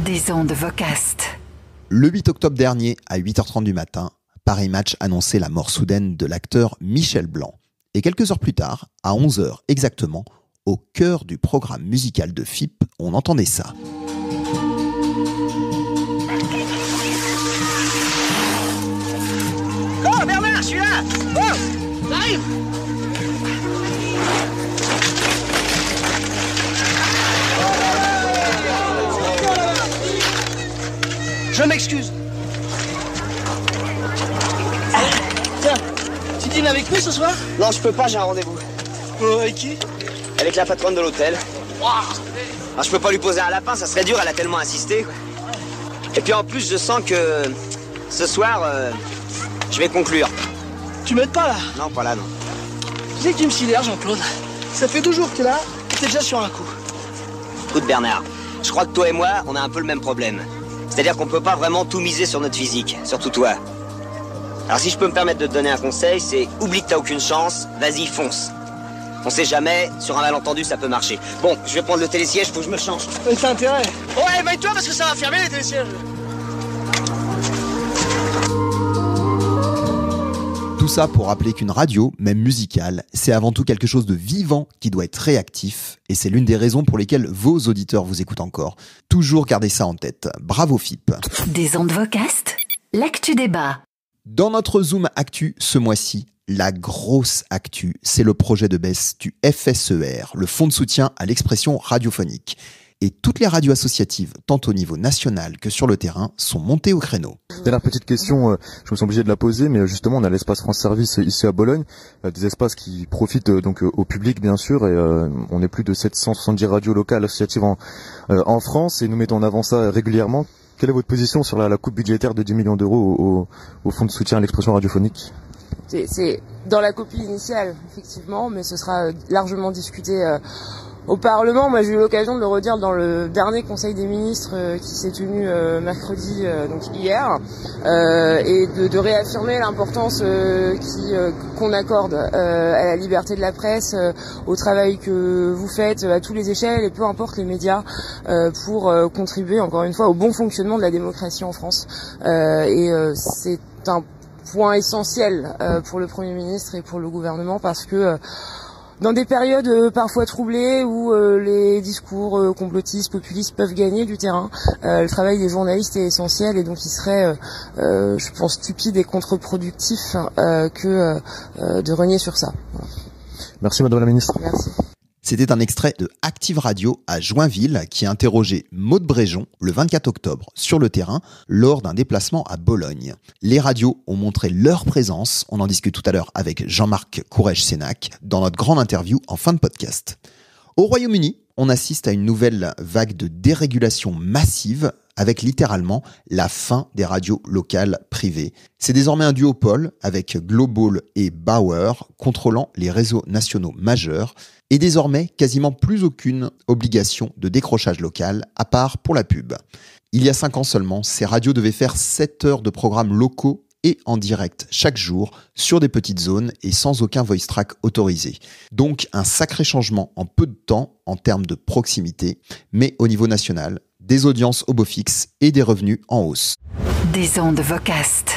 Des ondes Vocast. Le 8 octobre dernier, à 8h30 du matin, Paris Match annonçait la mort soudaine de l'acteur Michel Blanc. Et quelques heures plus tard, à 11h exactement, au cœur du programme musical de FIP, on entendait ça. Oh Bernard, je suis là. Oh, j'arrive. Je m'excuse. Tiens, tu dînes avec nous ce soir? Non, je peux pas, j'ai un rendez-vous. Avec qui? Avec la patronne de l'hôtel. Wow. Alors, je peux pas lui poser un lapin, ça serait dur, elle a tellement insisté. Et puis en plus, je sens que ce soir, je vais conclure. Tu m'aides pas là? Non, pas là, non. Tu sais que tu me sidères, Jean-Claude. Ça fait 2 jours que t'es là, et t'es déjà sur un coup. Écoute Bernard, je crois que toi et moi, on a un peu le même problème. C'est-à-dire qu'on peut pas vraiment tout miser sur notre physique, surtout toi. Alors si je peux me permettre de te donner un conseil, c'est oublie que t'as aucune chance, vas-y, fonce. On sait jamais, sur un malentendu, ça peut marcher. Bon, je vais prendre le télésiège, faut que je me change. Mais t'as intérêt. Ouais, éveille-toi parce que ça va fermer les télésièges. Tout ça pour rappeler qu'une radio, même musicale, c'est avant tout quelque chose de vivant qui doit être réactif, et c'est l'une des raisons pour lesquelles vos auditeurs vous écoutent encore. Toujours gardez ça en tête. Bravo FIP. Des ondes Vocast, l'actu débat. Dans notre Zoom Actu ce mois-ci, la grosse actu, c'est le projet de baisse du FSER, le Fonds de soutien à l'expression radiophonique. Et toutes les radios associatives, tant au niveau national que sur le terrain, sont montées au créneau. Dernière petite question, je me sens obligé de la poser, mais justement on a l'espace France Service ici à Bologne, des espaces qui profitent donc au public bien sûr, et on est plus de 770 radios locales associatives en France, et nous mettons en avant ça régulièrement. Quelle est votre position sur la coupe budgétaire de 10 millions d'euros au Fonds de soutien à l'expression radiophonique ? C'est dans la copie initiale, effectivement, mais ce sera largement discuté au Parlement. Moi, j'ai eu l'occasion de le redire dans le dernier Conseil des ministres qui s'est tenu mercredi, donc hier, et de réaffirmer l'importance qu'on accorde à la liberté de la presse, au travail que vous faites à tous les échelles, et peu importe les médias, pour contribuer, encore une fois, au bon fonctionnement de la démocratie en France. C'est un point essentiel pour le Premier ministre et pour le gouvernement, parce que dans des périodes parfois troublées où les discours complotistes, populistes peuvent gagner du terrain, le travail des journalistes est essentiel, et donc il serait, je pense, stupide et contre-productif que de renier sur ça. Voilà. Merci Madame la Ministre. Merci. C'était un extrait de Active Radio à Joinville qui a interrogé Maud Bréjon le 24 octobre sur le terrain lors d'un déplacement à Bologne. Les radios ont montré leur présence, on en discute tout à l'heure avec Jean-Marc Courrèges-Sénac dans notre grande interview en fin de podcast. Au Royaume-Uni, on assiste à une nouvelle vague de dérégulation massive avec littéralement la fin des radios locales privées. C'est désormais un duopole avec Global et Bauer contrôlant les réseaux nationaux majeurs, et désormais quasiment plus aucune obligation de décrochage local à part pour la pub. Il y a 5 ans seulement, ces radios devaient faire 7 heures de programmes locaux et en direct chaque jour sur des petites zones et sans aucun voice track autorisé. Donc un sacré changement en peu de temps en termes de proximité, mais au niveau national, des audiences au beau fixe et des revenus en hausse. Des ondes Vocast.